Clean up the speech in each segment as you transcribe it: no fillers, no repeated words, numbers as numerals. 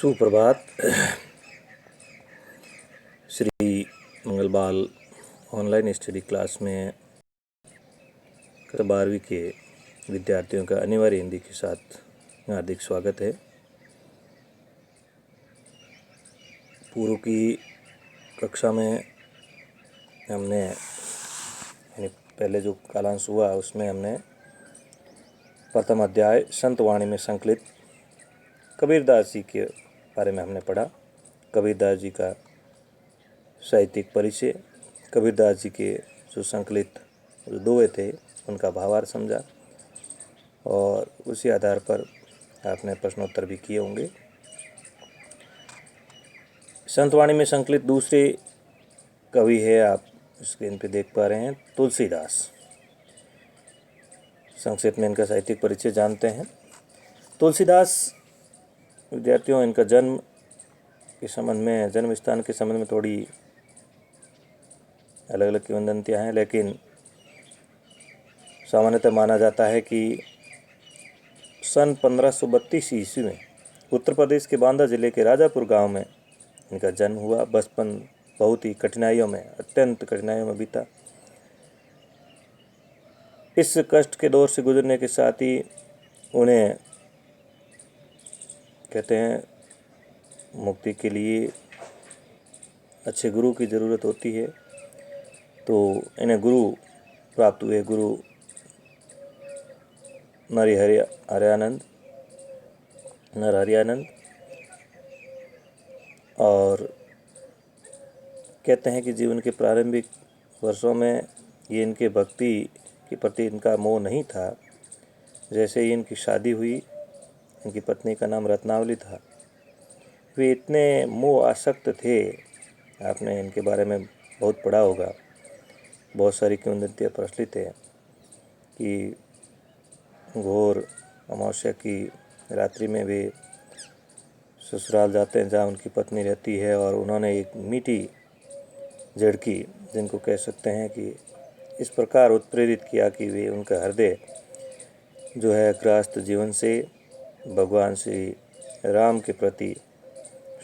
सुप्रभात। Shri मंगलबाल online study class में 12वीं के विद्यार्थियों का अनिवार्य हिंदी के साथ हार्दिक स्वागत है। पूर्व की कक्षा में हमने पहले जो कालांश हुआ उसमें हमने प्रथम अध्याय संत वाणी में संकलित कबीरदास जी के बारे में हमने पढ़ा। कबीरदास जी का साहित्यिक परिचय, कबीरदास जी के जो संकलित जो दोहे थे उनका भावार्थ समझा और उसी आधार पर आपने प्रश्नोत्तर भी किए होंगे। संत वाणी में संकलित दूसरे कवि है, आप स्क्रीन पे देख पा रहे हैं, तुलसीदास। संक्षेप में इनका साहित्यिक परिचय जानते हैं। तुलसीदास विद्यार्थियों, इनका जन्म के संबंध में, जन्म स्थान के संबंध में थोड़ी अलग अलग किंवदंतियाँ हैं, लेकिन सामान्यतः माना जाता है कि सन 1532 ईस्वी में उत्तर प्रदेश के बांदा जिले के राजापुर गांव में इनका जन्म हुआ। बचपन बहुत ही कठिनाइयों में, अत्यंत कठिनाइयों में बीता। इस कष्ट के दौर से गुजरने के साथ ही उन्हें कहते हैं मुक्ति के लिए अच्छे गुरु की ज़रूरत होती है, तो इन्हें गुरु प्राप्त हुए। गुरु नरहरियानंद और कहते हैं कि जीवन के प्रारंभिक वर्षों में ये इनके भक्ति के प्रति इनका मोह नहीं था। जैसे ही इनकी शादी हुई, इनकी पत्नी का नाम रत्नावली था, वे इतने मोह आसक्त थे, आपने इनके बारे में बहुत पढ़ा होगा, बहुत सारी किंवदंतियाँ प्रचलित है कि घोर अमावस्या की रात्रि में वे ससुराल जाते हैं जहाँ उनकी पत्नी रहती है, और उन्होंने एक मीठी झड़की, जिनको कह सकते हैं कि इस प्रकार उत्प्रेरित किया कि वे उनका हृदय जो है गृहस्थ जीवन से भगवान श्री राम के प्रति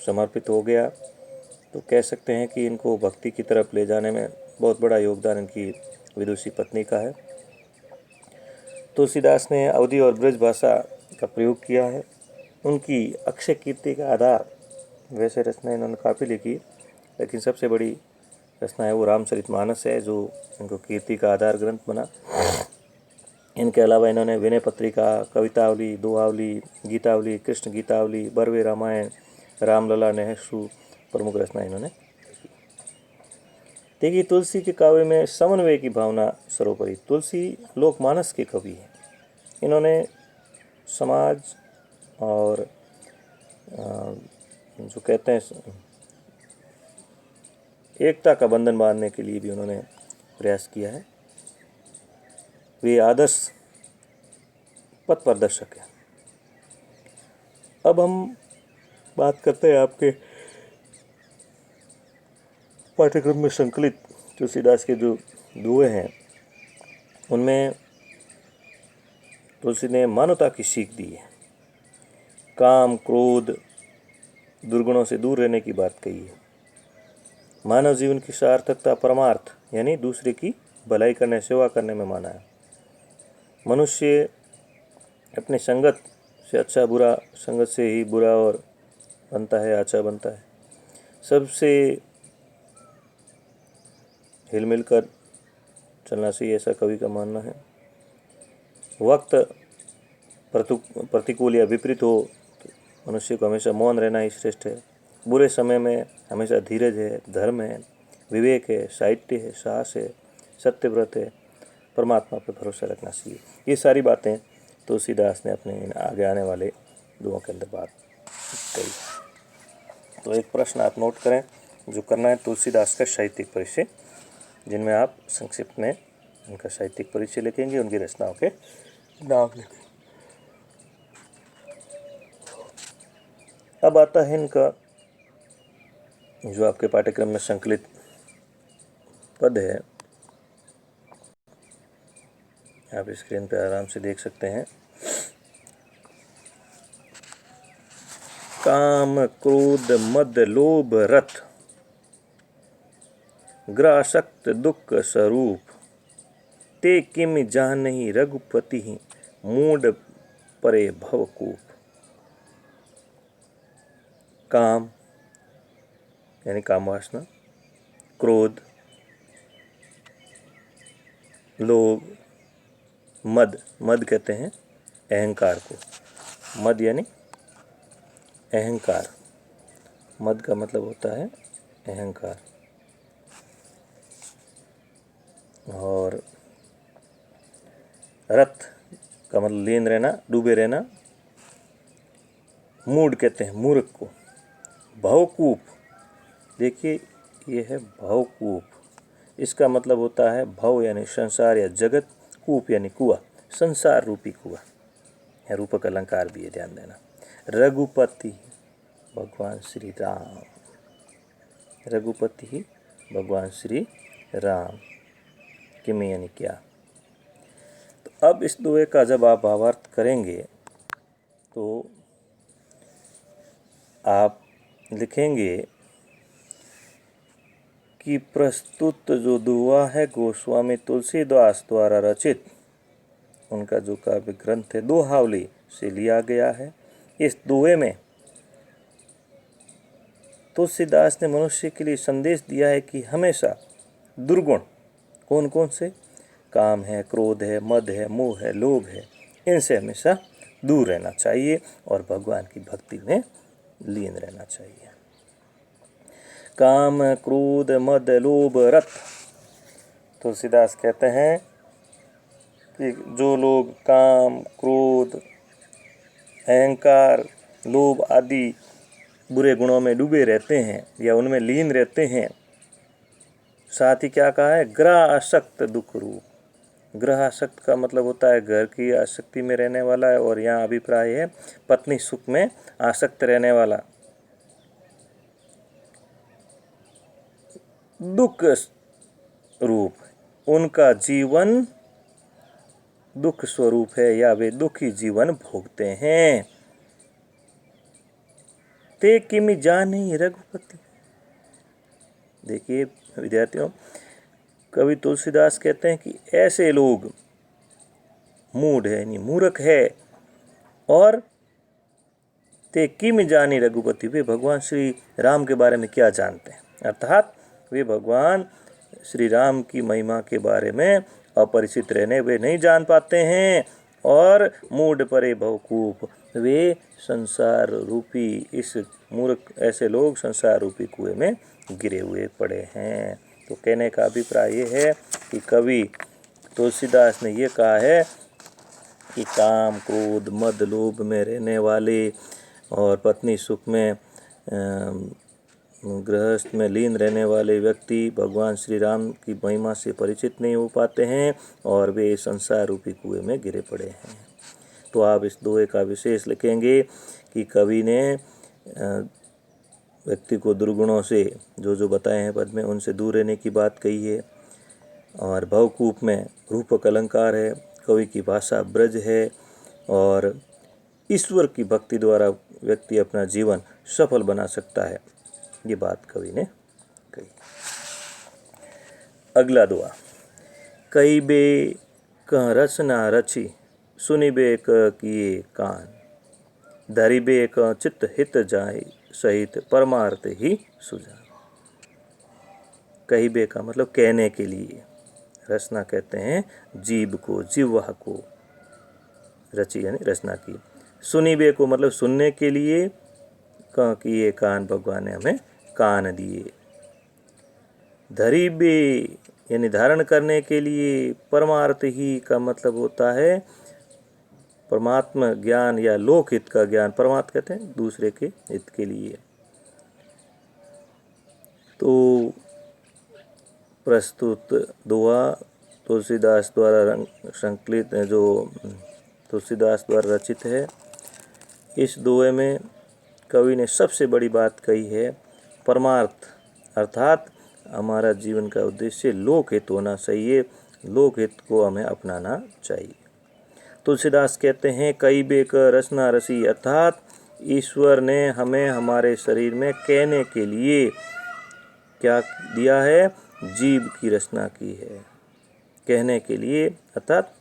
समर्पित हो गया। तो कह सकते हैं कि इनको भक्ति की तरफ ले जाने में बहुत बड़ा योगदान इनकी विदुषी पत्नी का है। तुलसीदास ने अवधी और ब्रज भाषा का प्रयोग किया है। उनकी अक्षय कीर्ति का आधार, वैसे रचना इन्होंने काफ़ी लिखी, लेकिन सबसे बड़ी रचना है वो रामचरितमानस है, जो इनको कीर्ति का आधार ग्रंथ बना। इनके अलावा इन्होंने विनय पत्रिका, कवितावली, दोहावली, गीतावली, कृष्ण गीतावली, बरवे रामायण, रामलला, नहसु प्रमुख रचना इन्होंने लिखी। देखिए, तुलसी के काव्य में समन्वय की भावना सर्वोपरि। तुलसी लोकमानस के कवि हैं। इन्होंने समाज और जो कहते हैं एकता का बंधन बांधने के लिए भी उन्होंने प्रयास किया है। वे आदर्श पथ प्रदर्शक हैं। अब हम बात करते हैं आपके पाठ्यक्रम में संकलित तुलसीदास के जो दोहे हैं, उनमें तुलसी ने मानवता की सीख दी है। काम, क्रोध, दुर्गुणों से दूर रहने की बात कही है। मानव जीवन की सार्थकता परमार्थ यानी दूसरे की भलाई करने, सेवा करने में माना है। मनुष्य अपनी संगत से अच्छा बुरा, संगत से ही बुरा और बनता है, अच्छा बनता है। सबसे हिल मिलकर चलना चाहिए, ऐसा कवि का मानना है। वक्त प्रतिकूल या विपरीत हो तो मनुष्य को हमेशा मौन रहना ही श्रेष्ठ है। बुरे समय में हमेशा धीरज है, धर्म है, विवेक है, साहित्य है, साहस है, सत्यव्रत है, परमात्मा पर भरोसा रखना चाहिए। ये सारी बातें तुलसीदास ने अपने आगे आने वाले दुओं के अंदर बात कही। तो एक प्रश्न आप नोट करें, जो करना है तुलसीदास का साहित्यिक परिचय, जिनमें आप संक्षिप्त में उनका साहित्यिक परिचय लिखेंगे, उनकी रचनाओं के नाम लिखेंगे। अब आता है इनका जो आपके पाठ्यक्रम में संकलित पद है, आप स्क्रीन पर आराम से देख सकते हैं। काम क्रोध मद लोभ रथ ग्रासक्त दुख स्वरूप ते किम जानहि रघुपति मूढ़ परे भवकूप। काम यानी काम वासना, क्रोध, लोभ, मद, मद कहते हैं अहंकार को, मद यानी अहंकार, मद का मतलब होता है अहंकार। और रथ का मतलब लीन रहना, डूबे रहना। मूढ़ कहते हैं मूर्ख को। भवकूप, देखिए ये है भवकूप, इसका मतलब होता है भव यानी संसार या जगत, कूप यानी कुआं, संसार रूपी कुआं। यह रूपक अलंकार भी है, ध्यान देना। रघुपति भगवान श्री राम, रघुपति भगवान श्री राम, किम यानी क्या। तो अब इस दोहे का जब आप भावार्थ करेंगे तो आप लिखेंगे कि प्रस्तुत जो दोहा है गोस्वामी तुलसीदास द्वारा रचित, उनका जो काव्य ग्रंथ है दोहावली से लिया गया है। इस दोहे में तुलसीदास ने मनुष्य के लिए संदेश दिया है कि हमेशा दुर्गुण, कौन कौन से, काम है, क्रोध है, मद है, मोह है, लोभ है, इनसे हमेशा दूर रहना चाहिए और भगवान की भक्ति में लीन रहना चाहिए। काम क्रोध मद लोभ रथ, तुलसीदास कहते हैं कि जो लोग काम क्रोध अहंकार लोभ आदि बुरे गुणों में डूबे रहते हैं या उनमें लीन रहते हैं, साथ ही क्या कहा है, ग्रह आसक्त दुख रूप। ग्रह आसक्त का मतलब होता है घर की आसक्ति में रहने वाला है, और यहाँ अभिप्राय है पत्नी सुख में आसक्त रहने वाला। दुख रूप, उनका जीवन दुख स्वरूप है या वे दुखी जीवन भोगते हैं। ते किमि जाने रघुपति, देखिए विद्यार्थियों, कवि तुलसीदास कहते हैं कि ऐसे लोग मूढ़ है यानी मूर्ख है, और ते किम जाने रघुपति, वे भगवान श्री राम के बारे में क्या जानते हैं, अर्थात वे भगवान श्री राम की महिमा के बारे में अपरिचित रहने वे नहीं जान पाते हैं। और मूढ़ परे भवकूप, वे संसार रूपी इस मूर्ख, ऐसे लोग संसार रूपी कुएं में गिरे हुए पड़े हैं। तो कहने का अभिप्राय ये है कि कवि तुलसीदास ने ये कहा है कि काम क्रोध मद लोभ में रहने वाले और पत्नी सुख में गृहस्थ में लीन रहने वाले व्यक्ति भगवान श्री राम की महिमा से परिचित नहीं हो पाते हैं और वे संसार रूपी कुएं में गिरे पड़े हैं। तो आप इस दोहे का विशेष लिखेंगे कि कवि ने व्यक्ति को दुर्गुणों से जो बताए हैं पद में, उनसे दूर रहने की बात कही है। और भवकूप में रूपक अलंकार है, कवि की भाषा ब्रज है, और ईश्वर की भक्ति द्वारा व्यक्ति अपना जीवन सफल बना सकता है, ये बात कवि ने कही। अगला दुआ, कई बे कह रचना रची, सुनिबे क किए कान, धरिबे क चित्त हित जाय, सहित परमार्थ ही सुजा। कहिबे का मतलब कहने के लिए, रचना कहते हैं जीव को, जिह्वा को, रची यानी रचना की। सुनिबे को मतलब सुनने के लिए, क किए कान, भगवान ने हमें कान दिए। धरिबे यानी धारण करने के लिए, परमार्थ ही का मतलब होता है परमात्मा ज्ञान या लोक हित का ज्ञान, परमार्थ कहते हैं दूसरे के हित के लिए। तो प्रस्तुत दोहा तुलसीदास द्वारा संकलित, जो तुलसीदास द्वारा रचित है, इस दोहे में कवि ने सबसे बड़ी बात कही है परमार्थ, अर्थात हमारा जीवन का उद्देश्य लोकहित होना चाहिए, लोकहित को हमें अपनाना चाहिए। तुलसीदास कहते हैं कई बेक रचना रसी, अर्थात ईश्वर ने हमें हमारे शरीर में कहने के लिए क्या दिया है? जीभ की रचना की है। कहने के लिए अर्थात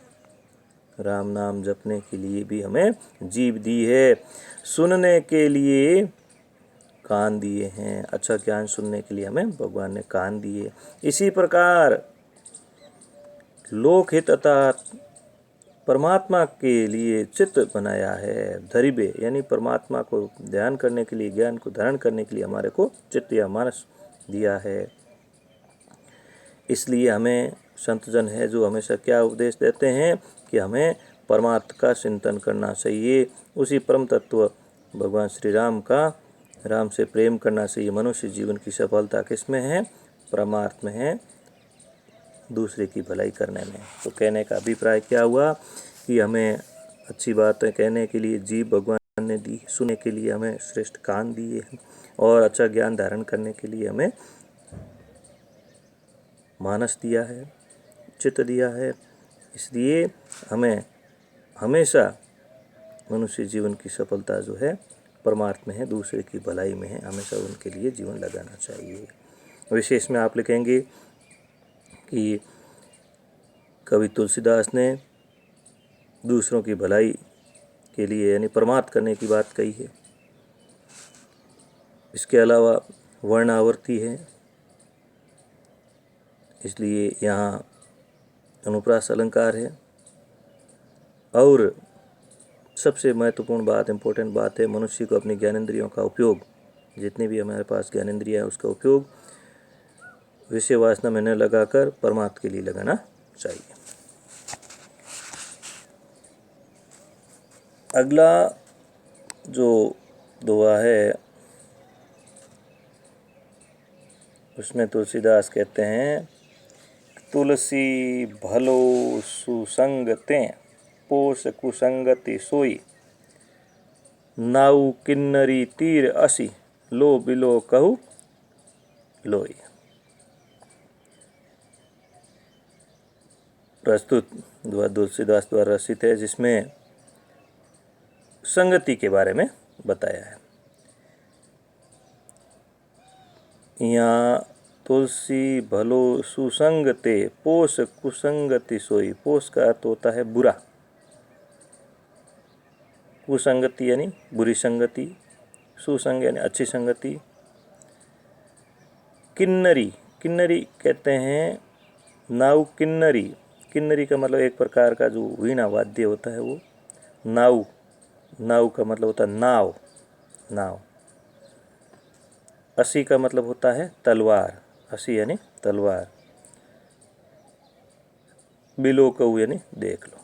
राम नाम जपने के लिए भी हमें जीभ दी है। सुनने के लिए कान दिए हैं। अच्छा ज्ञान सुनने के लिए हमें भगवान ने कान दिए। इसी प्रकार लोकहित अर्थात परमात्मा के लिए चित्त बनाया है। धरिबे यानी परमात्मा को ध्यान करने के लिए, ज्ञान को धारण करने के लिए हमारे को चित्त या मानस दिया है। इसलिए हमें संतजन है जो हमेशा क्या उपदेश देते हैं कि हमें परमात्मा का चिंतन करना चाहिए। उसी परम तत्व भगवान श्री राम का, राम से प्रेम करना चाहिए। मनुष्य जीवन की सफलता किस में है? परमार्थ में है, दूसरे की भलाई करने में। तो कहने का अभिप्राय क्या हुआ कि हमें अच्छी बातें कहने के लिए जीभ भगवान ने दी, सुनने के लिए हमें श्रेष्ठ कान दिए हैं, और अच्छा ज्ञान धारण करने के लिए हमें मानस दिया है, चित्त दिया है। इसलिए हमें हमेशा मनुष्य जीवन की सफलता जो है परमार्थ में है, दूसरे की भलाई में है। हमेशा उनके लिए जीवन लगाना चाहिए। विशेष में आप लिखेंगे कि कवि तुलसीदास ने दूसरों की भलाई के लिए यानी परमार्थ करने की बात कही है। इसके अलावा वर्णावर्ती है, इसलिए यहाँ अनुप्रास अलंकार है। और सबसे महत्वपूर्ण बात, इम्पोर्टेंट बात है, मनुष्य को अपनी ज्ञानेंद्रियों का उपयोग, जितनी भी हमारे पास ज्ञानेंद्रियाँ हैं उसका उपयोग विषय वासना में न लगाकर परमार्थ के लिए लगाना चाहिए। अगला जो दोहा है उसमें तुलसीदास कहते हैं, तुलसी भलो सुसंगते पोष कुसंगति सोई, नाउ किन्नरी तीर असी लो बिलो कहू लोई। प्रस्तुत दोहा तुलसीदास द्वारा रचित है, जिसमें संगति के बारे में बताया है। यहाँ तुलसी भलो सुसंगते पोष कुसंगति सोई। पोष का अर्थ होता है बुरा, कुसंगति यानी बुरी संगति, सुसंग यानी अच्छी संगति। किन्नरी, किन्नरी कहते हैं नाउ किन्नरी। किन्नरी का मतलब एक प्रकार का जो वीणा वाद्य होता है वो। नाउ, नाउ का मतलब होता है नाव, नाव। असी का मतलब होता है तलवार, असी यानी तलवार। बिलो कहू यानी देख लो।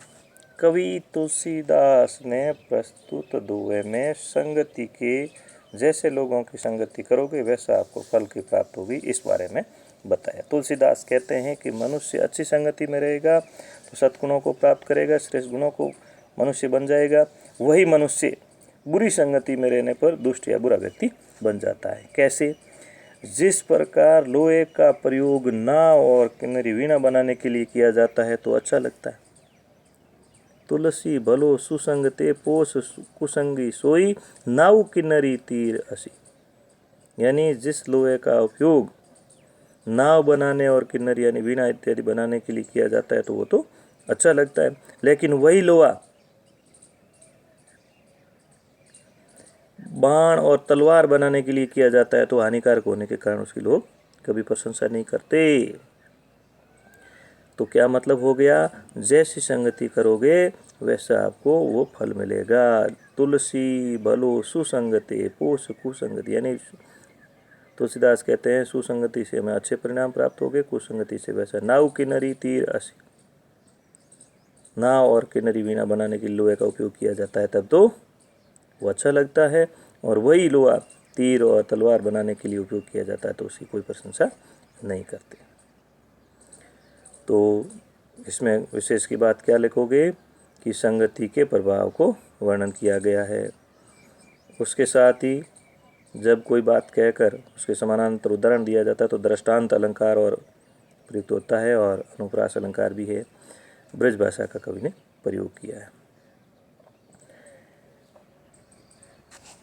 कवि तुलसीदास ने प्रस्तुत दोहे में संगति के, जैसे लोगों की संगति करोगे वैसा आपको फल की प्राप्त होगी, इस बारे में बताया। तुलसीदास कहते हैं कि मनुष्य अच्छी संगति में रहेगा तो सद्गुणों को प्राप्त करेगा, श्रेष्ठ गुणों को मनुष्य बन जाएगा। वही मनुष्य बुरी संगति में रहने पर दुष्ट या बुरा व्यक्ति बन जाता है। कैसे? जिस प्रकार लोहे का प्रयोग नाव और किन्नरी वीणा बनाने के लिए किया जाता है तो अच्छा लगता है। तुलसी भलो सुसंगते पोष कुसंगी सोई, नाव किन्नरी तीर असी। यानी जिस लोहे का उपयोग नाव बनाने और किन्नरी यानी वीणा इत्यादि बनाने के लिए किया जाता है तो वो तो अच्छा लगता है, लेकिन वही लोहा बाण और तलवार बनाने के लिए किया जाता है तो हानिकारक होने के कारण उसकी लोग कभी प्रशंसा नहीं करते। तो क्या मतलब हो गया? जैसी संगति करोगे वैसा आपको वो फल मिलेगा। तुलसी भलो सुसंगति पोष कुसंगति, यानी तुलसीदास कहते हैं सुसंगति से हमें अच्छे परिणाम प्राप्त हो गए, कुसंगति से वैसा। नाव किन्नरी तीर असी, नाव और किन्नरी वीणा बनाने के लिए लोहे का उपयोग किया जाता है तब तो वो अच्छा लगता है, और वही लोहा तीर और तलवार बनाने के लिए उपयोग किया जाता है तो उसकी कोई प्रशंसा नहीं करते। तो इसमें विशेष की बात क्या लिखोगे कि संगति के प्रभाव को वर्णन किया गया है। उसके साथ ही जब कोई बात कहकर उसके समानांतर उदाहरण दिया जाता है तो दृष्टांत अलंकार और प्रयुक्त होता है, और अनुप्रास अलंकार भी है, ब्रज भाषा का कवि ने प्रयोग किया है।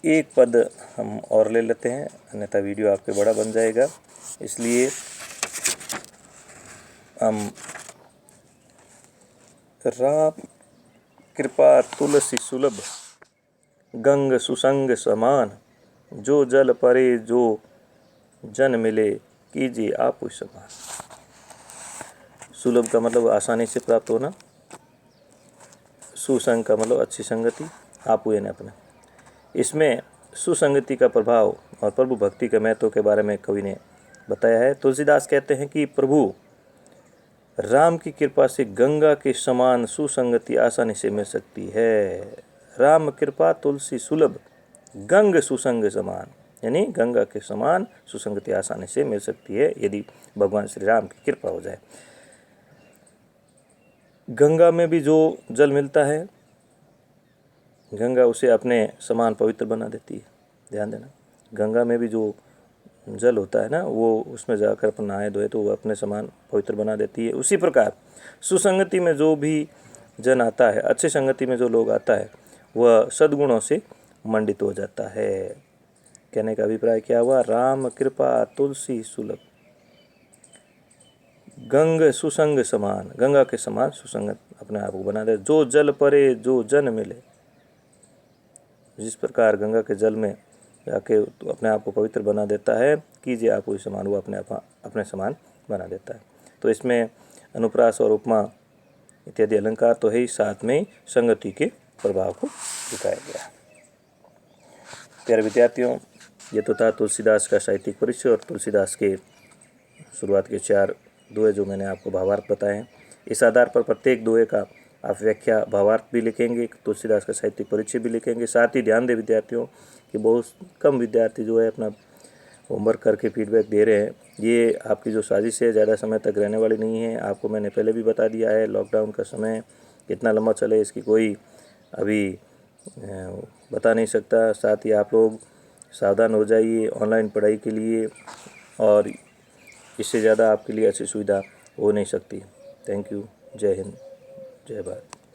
एक पद हम और ले लेते हैं, अन्यथा वीडियो आपके बड़ा बन जाएगा। इसलिए हम राम कृपा तुलसी सुलभ गंग सुसंग समान, जो जल परे जो जन मिले, कीजिए आप समान। सुलभ का मतलब आसानी से प्राप्त होना, सुसंग का मतलब अच्छी संगति, आप यानी अपने। इसमें सुसंगति का प्रभाव और प्रभु भक्ति के महत्व के बारे में कवि ने बताया है। तुलसीदास कहते हैं कि प्रभु राम की कृपा से गंगा के समान सुसंगति आसानी से मिल सकती है। राम कृपा तुलसी सुलभ गंग सुसंग समान, यानी गंगा के समान सुसंगति आसानी से मिल सकती है यदि भगवान श्री राम की कृपा हो जाए। गंगा में भी जो जल मिलता है, गंगा उसे अपने समान पवित्र बना देती है। ध्यान देना, गंगा में भी जो जल होता है ना, वो उसमें जाकर अपन नहाए धोए तो वो अपने समान पवित्र बना देती है। उसी प्रकार सुसंगति में जो भी जन आता है, अच्छी संगति में जो लोग आता है, वह सद्गुणों से मंडित हो जाता है। कहने का अभिप्राय क्या हुआ? राम कृपा तुलसी सुलभ गंग सुसंग समान, गंगा के समान सुसंगत अपने आप को बना दे। जो जल परे जो जन मिले, जिस प्रकार गंगा के जल में जाके अपने आप को पवित्र बना देता है, कीजिए आप वही समान, वो अपने समान बना देता है। तो इसमें अनुप्रास और उपमा इत्यादि अलंकार तो है ही, साथ में संगति के प्रभाव को दिखाया गया। प्यारे विद्यार्थियों, ये तो था तुलसीदास का साहित्यिक परिचय और तुलसीदास के शुरुआत के 4 दोहे जो मैंने आपको भावार्थ बताए हैं। इस आधार पर प्रत्येक दोहे का आप व्याख्या भावार्थ भी लिखेंगे, तुलसीदास का साहित्यिक परिचय भी लिखेंगे। साथ ही ध्यान दें विद्यार्थियों कि बहुत कम विद्यार्थी जो है अपना होमवर्क करके फीडबैक दे रहे हैं। ये आपकी जो साजिश है ज़्यादा समय तक रहने वाली नहीं है। आपको मैंने पहले भी बता दिया है, लॉकडाउन का समय कितना लंबा चले इसकी कोई अभी बता नहीं सकता। साथ ही आप लोग सावधान हो जाइए ऑनलाइन पढ़ाई के लिए, और इससे ज़्यादा आपके लिए अच्छी सुविधा हो नहीं सकती। Thank you. जय हिंद, जय भारत।